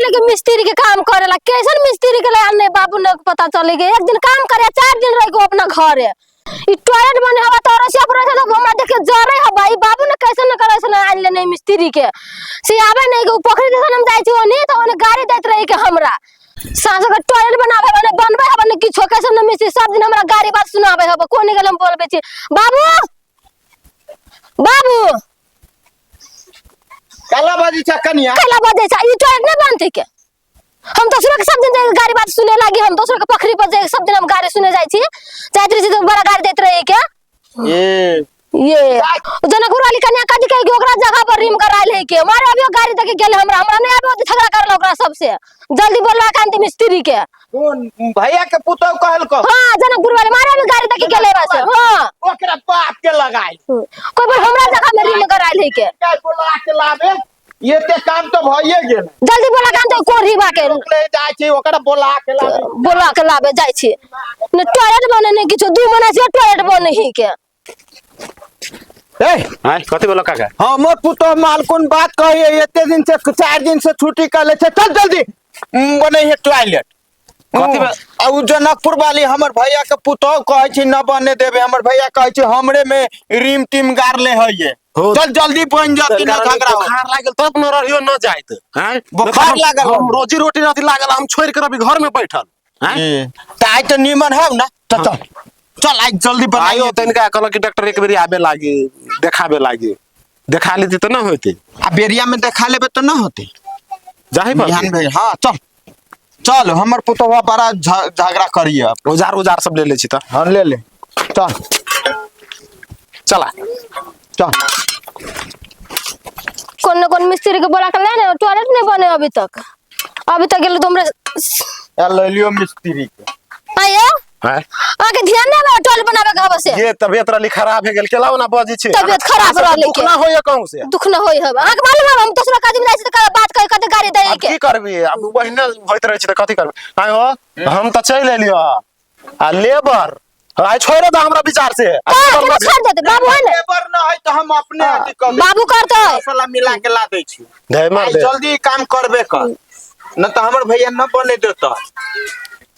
लगे मिस्त्री के काम करेला कैसन मिस्त्री के लाने बाबू ने पता चले गए एक दिन काम करे 4 दिन रह गो अपना घर है ई टॉयलेट बने हवा तो रसिया पर तो हमरा देखे जरे ह भाई बाबू ने कैसे न करे से आन ले नहीं मिस्त्री के से आवे नहीं के पोखरी देसन हम जाई छी ओनी तो ओने गाड़ी देत रही के हमरा सास का टॉयलेट बनावे बने बनवे हबे ने किछो कैसे न मिस्त्री सब दिन हमरा गाड़ी बात सुनावे हबे कोनी गलम बोलबे छी बाबू बाबू काला बाजी छ कनिया काला बाजी छ ई टॉयलेट नहीं बनते के हम दूसरे के सब दिन गाड़ी बात सुने लागी हम दूसरे के पोखरी पर जाए सब दिन हम गाड़ी सुने जाई छी जाइत रही तो बड़ा गाड़ी देत रही के ये जनकपुर वाली कन्या कदी के ओकरा जगह पर रिम कराइल है के मारे अभी गाड़ी देके गेल हमरा नहीं आबे झगड़ा करल ओकरा सबसे जल्दी बोलवा कांति मिस्त्री के कौन भैया के पुतौ कहल को हां जनकपुर वाले मारे अभी गाड़ी देके गेले बस हां ओकरा बाप के लगाई कोई बार हमरा जगह में रिम कराइल है के क्या बोला के लाबे ये ते काम तो भइए गेल जल्दी बोला कांति कोरी बा के ले जाय छी ओकरा बोला के लाबे जाय छी ने टॉयलेट बने ने किछो 2 महीना से टॉयलेट बने ही के ए हां कथि बोला काका हमर पुतो मालकुन बात कहिए एते दिन से 4 दिन से छुट्टी कर ले छे चल जल्दी बने है टॉयलेट कथि आ जनकपुर वाली हमर भैया के पुतो कहै छी न बने देबे हमर भैया कहै छी हमरे में रिम टीम गार ले है चल जल्दी बन जाती न झगड़ा बुखार लागल तब न रहियो न जाइत हैं बुखार लागल हम रोजी रोटी राती लागल हम छोड़ के अभी घर में बैठल हैं ताई तो नीमन है ना चल चल आई जल्दी बनाइयो तनिका कहल कि डॉक्टर एक बेरी आबे लागी देखाबे लागी देखा लेती तो ना होती आ बेरिया में देखा लेबे तो ना होती जाहि पर हां चल चल हमर पुतवा बड़ा झगड़ा करिए औजार सब ले ले छी त हां ले ले चल चला चल कौन मिस्त्री के बोला के ले टॉयलेट नहीं बने अभी तक गेल तुमरे ले लियो मिस्त्री के आयो हैं आके ध्यान ना टॉयलेट बनावे के हबे से ये तबियत रली खराब है गेल केलाव ना बजी छी तबियत खराब रहले दुख ना होय कहूं से दुख ना होय हबे आके मालूम है हम दूसरा काज में जाई त बात कह कते गाड़ी दे के की करबी अब बहिना होइत रह छी त कथि करबी आय हो हम त चल एलियो आ लेबर आय छोड़ दे हमरा विचार से छोड़ दे बाबू है ना लेबर ना है तो हम अपने अथी कर बाबू करते मसाला मिला के ला दे छी दे मार दे जल्दी काम करबे कर न तो हमर भैया न बने देता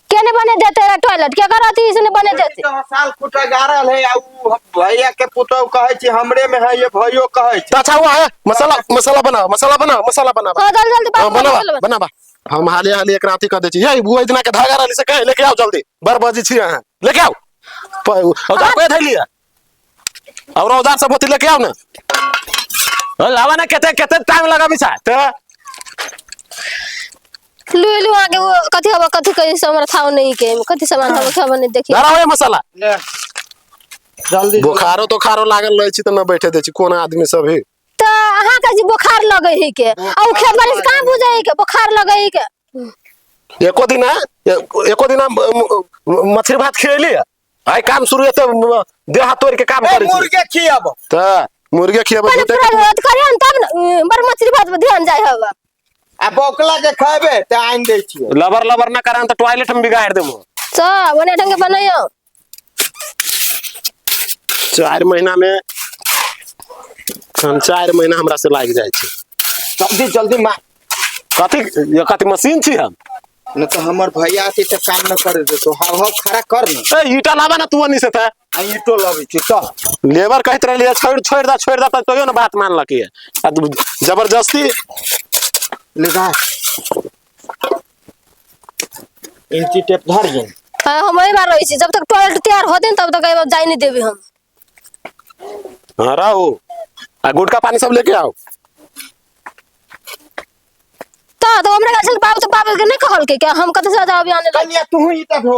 केने बने देते टॉयलेट क्या करती इसने बने देते साल फुटा गारल है आ भैया के पुतौ कहै छी हमरे में है ये भयो कहै छी अच्छा हुआ है मसाला बनाओ हां जल्दी बना हम हाले एक राती कर दे छी ये बुआ इतना के धागा रली से कहे लेके आओ जल्दी 12 बजे छी यहां लेके आओ औजार पे धै लिया और औजार सब होती लेके आओ ना लावा ना केते टाइम लगा बिछा त लुइलु आगे वो कथि कहि से हमरा थाव नहीं के कथि सामान हम खाव नहीं देखी धरा होय मसाला ले जल्दी बुखारो तो खारो लागल रह छी त न बैठे दे छी कोन आदमी सब है त अहाँ का जी बुखार लगे है के आ उ खेत बारिश कहां बुझे है के बुखार लगे है के एको दिन मछली भात खियली आय काम शुरू हेते देह हाथ तोड़ के काम करे मुर्गे खियाब त मुर्गे खियाब करियन तब न बर मछली भात में ध्यान जाय हवा आ बोकला के खाबे त आइन दे छी लबर ना करन त टॉयलेट में बिगाड़ देबो सब बने ढंग के बनायो 4 महीना में 4 महीना हमरा से लाग जाय छै जल्दी मार कथि मशीन छी हम न तो हमर भैया से त काम न करे दे तो हाव खड़ा कर न ए ईटा लावा ना तू नहीं से था आ ईटो लबे छी चल लेबर कहत रहलिए छोड़ दा तो ना बात मान लकी है जबरदस्ती ले जा इंची टेप धर जे हां हम वही बार रही छी जब तक टॉयलेट तैयार हो देन तब तक जाई नहीं देबे हम हां राओ आ गुटका पानी सब लेके आओ तो हमरा का बाबू के नहीं कहल के क्या हम कते से जाओ अभी आने कन्या तू ही त धो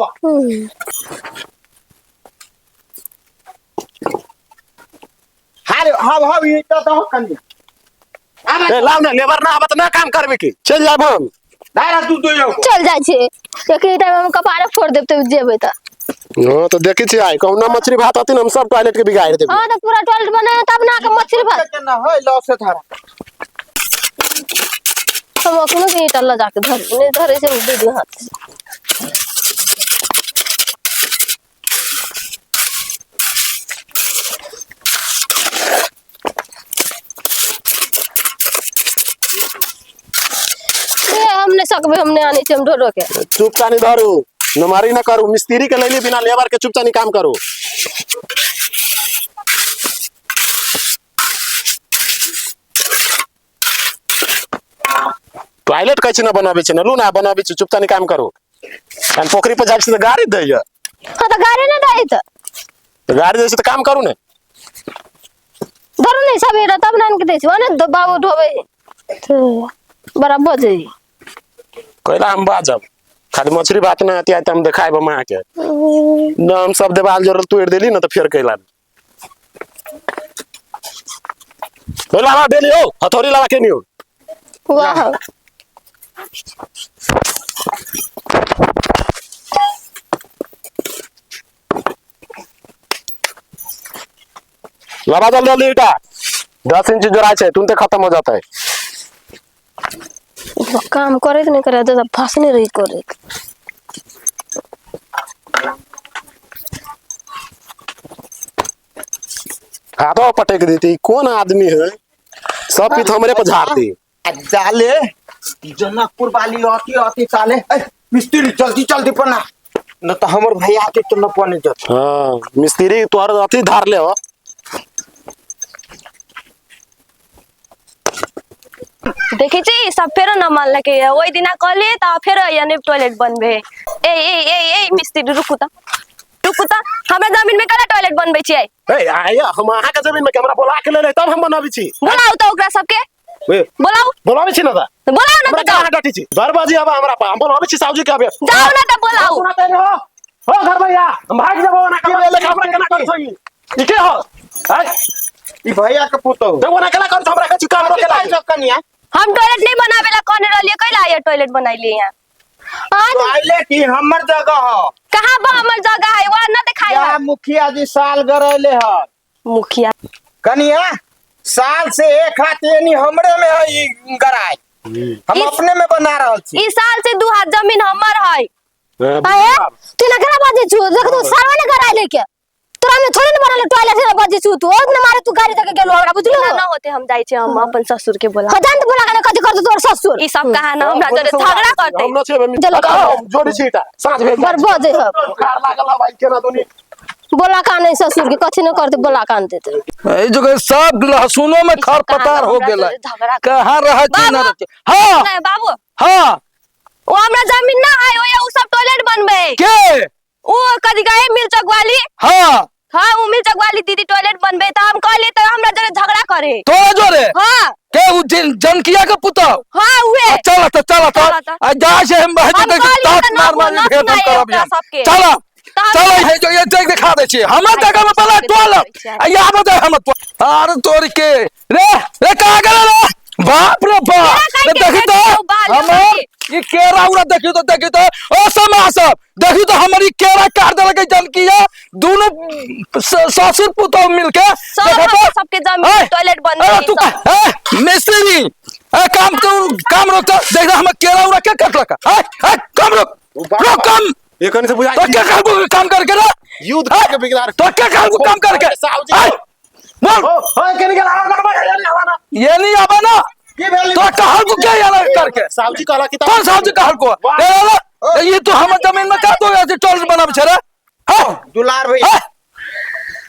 हाव ई त दो कन्या ए लाव ना लेबर ना आबत ना काम करबे की चल जाब हम दायरा तू दो चल जाय छे एक ही टाइम हम कपारे छोड़ देब त जेबे त हां तो देखि छी आइ कहू ना मछली भात आती हम सब टॉयलेट के बिगाड़ देब हां तो पूरा टॉयलेट बनाए तब ना के मछली भात ना होय लौ से धारा हम कोनो के टल्ला जाके धर ने धरे से दे दे हाथ सकबे हमने आनी छै हम ढोरो के चुपचानी धरू नमारी ना करू मिस्त्री के लैली बिना लेबर के चुपचानी काम करू टॉयलेट कैसे ना बनाबे छै ना लू ना बनाबे छै चुपचानी काम करू एन पोखरी पर जाके गाड़ी दै या हां त गाड़ी ना दई तो गाड़ी दै छै तो काम करू ने धरू नहीं सवेरा तब ना के दै छै ओने बाबू ढोबे तो बराबर जई कहला हम बाजब खाली मछली बात ना आती हम देखाएब मां के ना हम सब देवाल जोड़ल तोड़ देली ना तो फिर कहला लावा देली हो हथौड़ी लावा के नहीं हो वाह लावा जल्दी ईटा 10 इंच जोड़ा है तुरंत खत्म हो जाता है काम करे नहीं करे तो फंस नहीं रही करे हाथों पटक देती कौन आदमी है सब पीठ हमरे पर झाड़ती जाले जनकपुर वाली आती आती चाले मिस्त्री जल्दी जल्दी पना न तो हमर भैया आते तो न पने जत हाँ मिस्त्री तोहर अथी धार ले हो देखी छी सब फेरो न मान लके ओई दिना कहले त फेरो यानी टॉयलेट बनबे ए मिस्त्री रुकू त हमरा जमीन में कला टॉयलेट बनबे छी ए आया हम अहाँ के जमीन में कैमरा बोला के ले तब हम बनाबी छी बोलाऊ त ओकरा सबके बोलाऊ बोलाबी छी ना बोलाऊ ना हमरा त कहां डटी छी घर बाजी अब हमरा पा हम बोलाबी छी साउजी के आबे जाओ ना त बोलाऊ सुनाते हो घर भैया हम भाग जबो ना के ले हमरा केना कर सही ई के हो हाय ई भैया के पुतो देखो ना केला कर हमरा के काम रोके ला कनिया हम टॉयलेट नहीं बनावेला कहने रहलिए कैला आया टॉयलेट बनाइले यहाँ टॉयलेट ही हमर जगह ह कहां बा हमर जगह है वहां ना दिखाई या मुखिया जी साल गरैले ह मुखिया कनिया साल से एक हाथ यानी हमरे में है ई गराय हम अपने में बना रहल छी ई साल से 2 हाथ जमीन हमर है आए तू ना करा बाजे छु देख तू सारवा ने करा लेके तोरा में थोड़ी न बनल टॉयलेट से बाजे छु तू और न मारे तू गाड़ी तक गेलो हमरा बुझलो ना होते हम जाई छे हम अपन ससुर के बोला खजान तो बोला कथि कर तोर ससुर ई सब कहा ना हमरा जरे झगड़ा करते हम न छे जोड़ी छीटा साँझ भेल बर्बाद है कार लागल है भाई केना दोनी बोला का नहीं ससुर के कथि न करते बोला कान देते ए जगह सब लहसुनो में खरपतवार हो गेला कहां रह छी ना हां नहीं बाबू हां ओ हमरा जमीन ना है ओ सब टॉयलेट बनबे के ओ कदी गए मिर्चक वाली हां हां वो मिर्चक वाली दीदी टॉयलेट बनबे त हम कहले त हमरा जरे झगड़ा करे तो जोरे हां के उ जनकिया के पुतो हां उहे चल आ जा से हम बहज देख तात मार मार के खत्म करब चल चल है जो ये देख दिखा दे छी हमरा जगह में पला टोल आ या बता हम अरे तोर के रे का गेल रे बाप रे बाप देखि तो हम ये केरा उरा देखि तो ओ समास देखि तो हमारी केरा काट देल के जनकिया दोनों ससुर पुतो मिलके देखो तो सबके जमीन टॉयलेट बनबे तू मिस्त्री काम रोक देख हम केरा उरा के काट लका काम रोक काम ये कने से बुझाई तो क्या काम करके ना युद्ध करके बिगड़ तो क्या काम करके बोल ओए केने गेला आवा ये नहीं आवा ना की भेल तो कहल को क्या यार करके साउजी कहला कि कौन साहब जी कहल को ये तो हम जमीन में का तो ऐसे टोल बना बेचारा हां दुलार भैया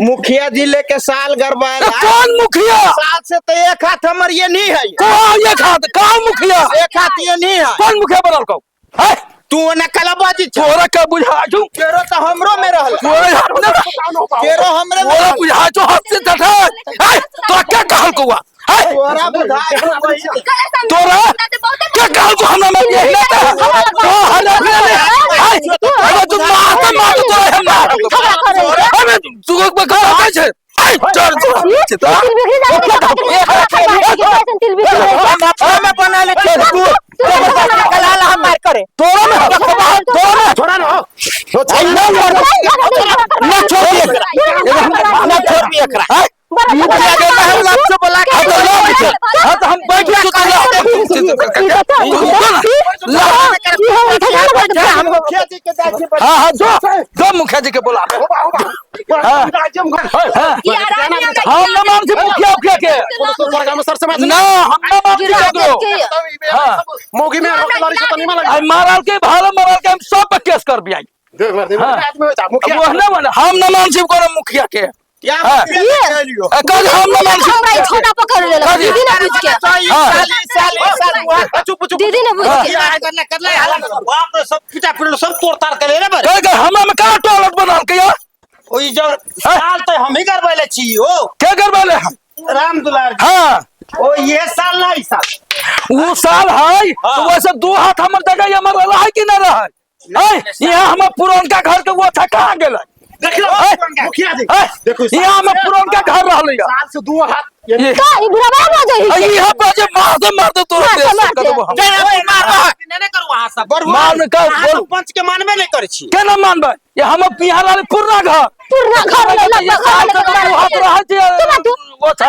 मुखिया जिले के साल गरबाया कौन मुखिया साल से तो एक हाथ हमर ये नहीं है कौन ये खाद कौन मुखिया एक हाथ ये नहीं है कौन मुखिया बनल को है तू न कलाबाजी छोरा का बुझा जू केरो तो हमरो में रहल केरो हमरे में छोरा बुझा जो हाथ से तथा है तो क्या कहल को हुआ है तोरा बुझाई तोरा क्या कहल को हमरा में यही ना तो हला है तू मार तो हम अबे तू को कहा है आई चल में बना ले तू कलाला हम मार करे तोरा में छोड़ा ना ना छोड़ दिया करा से बोला तो हम बैठ हम मुखिया जी के जाके हाँ जो मुखिया जी के बोला हम न मान से मुखिया के ना हम न मान गिरा के हाँ। मौगी में रोके लड़ी से तो नहीं मालूम। आई मारल के भाला मारल के हम सब पे केस कर बियाई देख मार दे हाँ। रात में जा मुखिया वो ना माने हम ना मान शिव को मुखिया के क्या हाँ। लियो कल हम ना मान हमरा ई छोटा पकड़ ले काजी? दीदी ने पूछ के हाँ। चुप चुप दीदी ने पूछ के करले बाप रे सब पिटा पिट सब तोड़ तार के ले रे बरे कह हमरा में का टॉयलेट बनल के या ओई जब साल तो हम ही करबैले छी ओ के करवाले हम राम दुलार जी। हां ओ ये साल ना ई साल वो साल है हाँ। तो वैसे दो हाथ हमर जगह हमर रहा है कि ना रहा है यहाँ हम पुरनका घर के वो था कहां गेल देखियो मुखिया जी देखो यहाँ में पुरनका घर रहले साल से 2 हाथ ये का ई बुढ़वा हो जाई यहाँ पे जे मार दे तो मार दे, मार दे। नहीं करू वहां सब मान का बोल पंच के मानबे नहीं करे छी केना मानबे ये हम यहाँ वाले पुरना घर पूरा घर ले ये साल के दो हाथ रहा है वो था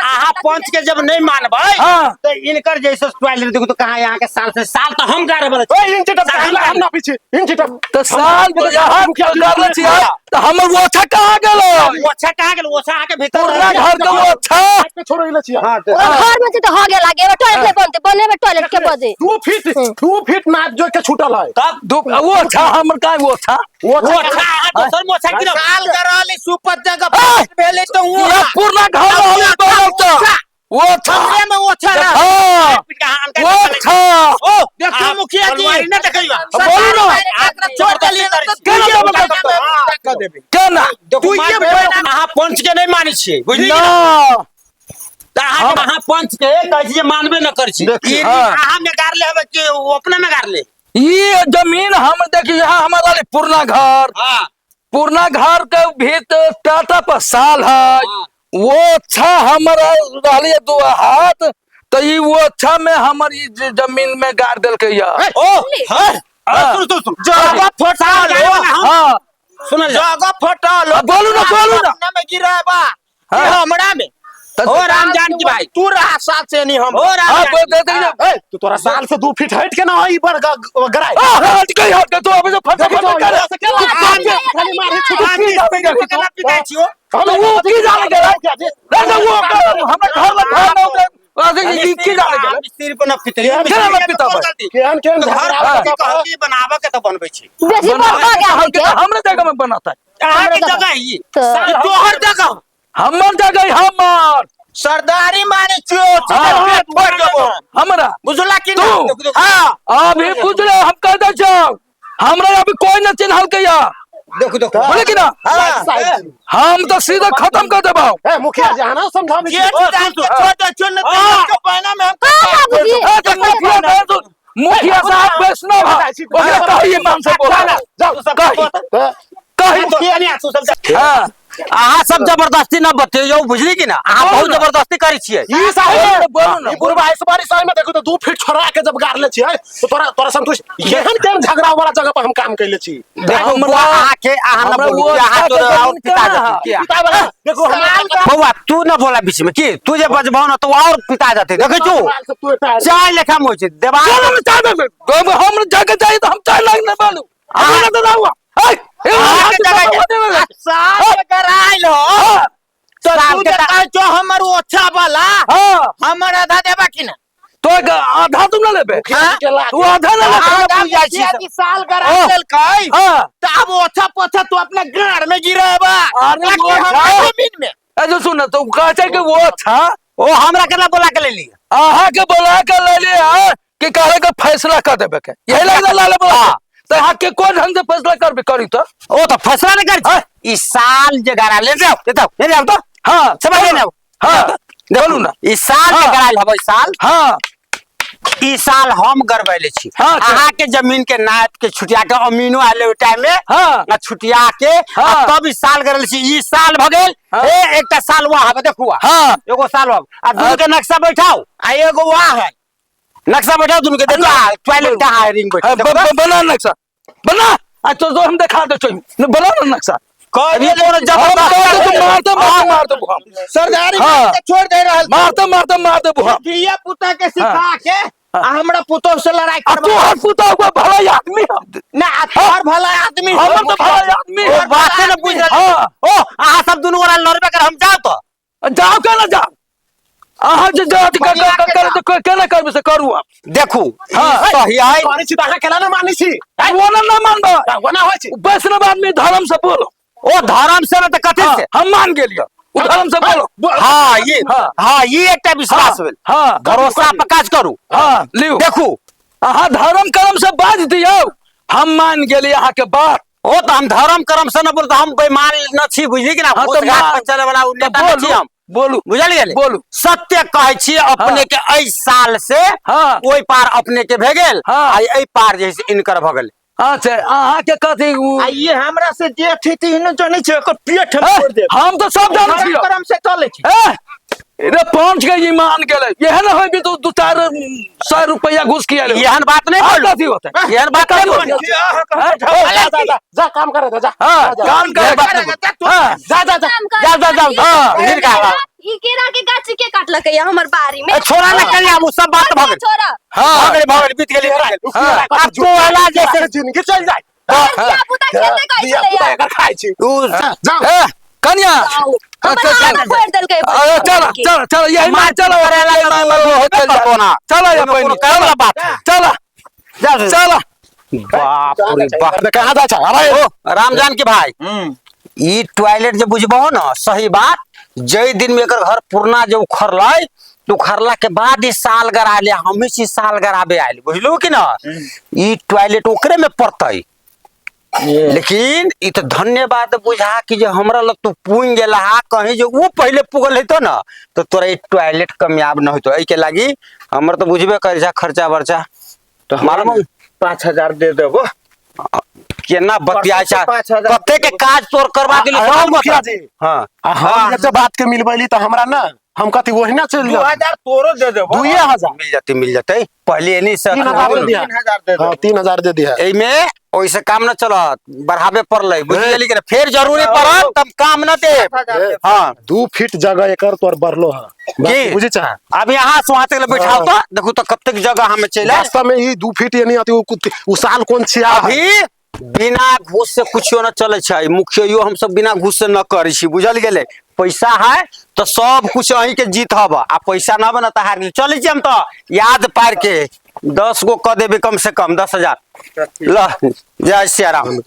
आहा पंच के जब नहीं मानबे हाँ। तो इनकर जैसे टॉयलेट देखो तो कहां यहाँ के साल से साल तो हम गारे वाला ओए इन चिटप हम ना पीछे इन चिटप तो साल में यहाँ कर ले छिया तो हम वो था कहां गेलो वो अच्छा कहां गेल वो अच्छा के भीतर पुरना घर के वो था पे छोड़ो इले छिया हां घर में से तो हो गेल लागे टॉयलेट ले बनते बने में टॉयलेट के बजे 2 फीट नाप जो के छूटल है तब वो था हमर का वो था वो अच्छा दोसर में अच्छा गिरो साल कराली सुपर जगह भेले तो वो ये पुरना घर रहले बनल तो वो था कमरे में वो अच्छा रहा हाँ वो था ओ देखो मुखिया जी ना देखइबा बोलो ना छोड़ दली कर देबे केना तू ये आहा पंच के नहीं मानी छी बुझली ना आहा आहा पंच के कहिए मानबे न कर छी ई हाँ। आहा में गार ले हवे कि वो अपने में गार ले ये जमीन हम देखिए यहाँ हमारा वाले पुरना घर हां पुरना घर के भीतर टाटा पर साल है हाँ। वो अच्छा हमारा रहले 2 हाथ तो ये वो अच्छा में हमारी जमीन में गाड़ दिल के या ओ हां सुन जगह फटाल हाँ सुन जगह फटाल बोलू ना में गिरा बा हाँ। हमरा में ओ राम जानकी भाई तू रहा साथ से नहीं हम ओ हाँ राम बोल दे दे ए तू तोरा साल से 2 फीट हट के ना आई बर गराय हट गई हट गई तो अभी तो फटाफट कर खाली मारे केना पिता छियो तो वो की जाने गेला नहीं वो हमरा घर में घर में आगे की जाने गेला सिर पर न पितरी केना न पिता भाई केहन केहन घर झगड़ा की कहती बनावा के तो बनबै छी बेसी बड़ हो गया है के हमरे जगह में बनाता है अहाँ की जगह है ये तो- तोहर जगह हमर जगह हमर सरदारी माने छियो हाँ। पेट भर देबो हमरा बुझला कि तू? हां अभी बुझले हम कह दे छौ हमरा अभी कोई न चिन्हल के या देखो बोले कि ना हम तो सीधा खत्म कर देबो ए मुखिया जी आना समझा में ये जान तो छोटा चुन के पहना में हम हां बाबूजी मुखिया साहब वैष्णव है ओकरा कहिए मान से बोला जाओ सब कही मुखिया नहीं आसु सब हां अहाँ सब जबरदस्ती न बतियो बुझली कि ना अहाँ बहुत जबरदस्ती करी छियै ई साहब बोलो ना ई बुढ़वा इस बारी साल में देखो तो 2 फीट छोड़ा के जब गाड़ ले छियै तो तोरा संतोष केहन केहन झगड़ा वाला जगह पर हम काम कैले छी देखो हमरा- अहाँ के अहाँ न हमरा बोलू वो अहाँ तो अच्छा और पिता जमीन जाते कहाँ पिता वाला देखो हम बउआ तू न बोला बीच में की तू जे बजबौ न तो और पिता जाते देखे तू चाय लेखा में होय छै देवा हम जगह चाहिए तो हम चाय लगने वालू अहाँ तो ना हुआ अहाँ के जगह साल कराइल हो तो तू जे कहै छो हमर ओछा वाला हाँ हमर आधा देबा कि ना तो आधा तुम ना लेबे तू आधा ना आधा लेबे बुझाइ छी साल कराइल देलकै हाँ त अब ओछा पोछा तू अपने गाड़ में गिरेबा अरे वो हम अच्छा। जमीन में ऐसे सुन तो कहते कि वो अच्छा ओ हमरा केना बोला के ले लिया आहा के बोला के ले लिया कि कहे का फैसला कर देबे के यही लग लाले बोला तो यहाँ के कौन ढंग से फैसला करबे करी तो ओ तो फैसला नहीं कर हाँ। इस साल जे गाड़ा ले जाओ ले जाओ तो हाँ समझ गए ना हाँ बोलू ना इस साल हाँ। जे गाड़ा लेबै साल हाँ इस साल हम गरबैले छी हाँ, अहाँ के जमीन के नाप के छुटिया के अमीनो आले ओइ टाइम में हाँ। ना छुटिया के हाँ। तब इस साल गरल छी ई साल भ गेल हाँ। ए एकटा साल वहां हबे देखुआ हाँ एगो साल अब आ दुनु के नक्शा बैठाओ आ एगो वहां है नक्शा बैठाओ दुनु के देखो टॉयलेट कहां है रिंग हाँ, बैठ बना नक्शा बना आज तो हम दिखा दे चाहिए बना ना नक्शा कहिए तो मारते मारते सरदारी हाँ। छोड़ दे रहल मारते बुहा धिया पुता के सिखा के आ हमरा पुतो से लड़ाई तू करबा हर पुता हुआ भला आदमी हम ना तोहर भला आदमी हो। हमर तो भला आदमी ओ बाते न बुझ रहा हाँ ओ अहाँ सब दुनू गोरा लड़बे कर हम जाओ तो जाओ के ना जाओ अहाँ जे जात कर केना करबे से करू आप देखू हाँ। सही आइ मानी छी त अहाँ केला ना मानी छी वो ना मानबा वना होय छी वैष्णव आदमी धर्म से बोलो ओ धर्म से न त कथि हाँ, से हम मान गेलिए उ धर्म से बोलो हाँ ये हाँ। हाँ ये एकटा विश्वास भेल हाँ। भरोसा पर काज करू हाँ लियो देखू अहाँ धर्म कर्म से बाज दियो हम मान गेलिए अहाँ के बात ओ तो हम धर्म कर्म से न बोल हम बेईमान न छी बुझली कि ना हाँ, तो घूस घाट मान- पर चले वाला उ तो नेता न छी हम बोलू बुझलिए बोलू सत्य कहै छी अपने के एहि साल से हाँ। ओइ पार अपने के भे गेल हाँ। आ एहि पार जे से इनकर भ गेल अच्छा अहाँ के कथी ये हमरा से जे ठेती न जानै छै ओकर पेट हम छोड़ देब हम तो सब जान धर्म छियो कर्म से चले छी रे पांच के ये मान गेले यह ना होय भी तो 2-400 रुपया घुस किया ले एहन बात नहीं बोलू कथी होते एहन बात नहीं बोलू जा काम करे जा हाँ काम ये बात करे नहीं। हाँ जा जा जा जा जा जा हाँ। हिल का ई केरा के गाछ के काटलकै हमर बारी में छोरा न करिया वो सब बात भ गेल छोरा हाँ भगल बीत गेली हाँ। अब तो वाला जैसे जिंदगी चल जाए क्या पुता खेलते कैसे ले अगर खाई छी उ जाओ ए कन्या हमरा आना फोड़ देलकै चल चल चल यही मान चलो चलो ये बहनी करला बात चलो जा चलो बाप रे बाप कहां जा छ अरे ओ रामजान के भाई ई टॉयलेट जे बुझबहो न सही बात जय दिन में एकर घर पुरना जो उखड़लै तो उखड़ला के बाद ई साल गराले हम ही साल गराबे आइल बुझलू कि ना ई टॉयलेट ओकरे में पड़तै लेकिन ई तो धन्यवाद बुझा कि जे हमरा लग तू पुंग गेला कहीं जो वो पहले पुगल हेतो ना तो तोरा ई टॉयलेट कामयाब न होतो एके लागी हमर तो बुझबे कर जा खर्चा वर्चा तो मालूम 5,000 दे देबो केना बतिया चा 5,000 कते के काज तोर करवा दिली हाँ, मुखिया जी। हां हम जब बात के मिलबैली त हमरा ना हम कथी वही ना चल 2,000 तोरो दे देबो 2,000 मिल जाते पहले एनी से 3,000 दे दिया 3,000 दे हां देबो 3,000 दे दिया एमे ओइसे काम न चलत बढ़ावे पड़लै बुझलिए कि फिर जरूरी पड़त तब काम न दे 7,000 दे हां 2 फीट जगह एकर तोर बढ़लो है की? बुझी चाह अब यहाँ से वहां तक बैठाओ तो देखो तो कब तक जगह हमें चले वास्तव में ई 2 फीट यानी अति उ साल कोन छिया अभी बिना घूस से कुछो न चले छै मुखियो हम सब बिना घूस से न करै छी बुझल गेले पैसा है तो सब कुछ अही के जीत हब आ पैसा न बना त हार गेल चले छी हम तो याद पार के 10 गो क देबे कम से कम 10,000 ल जय श्री राम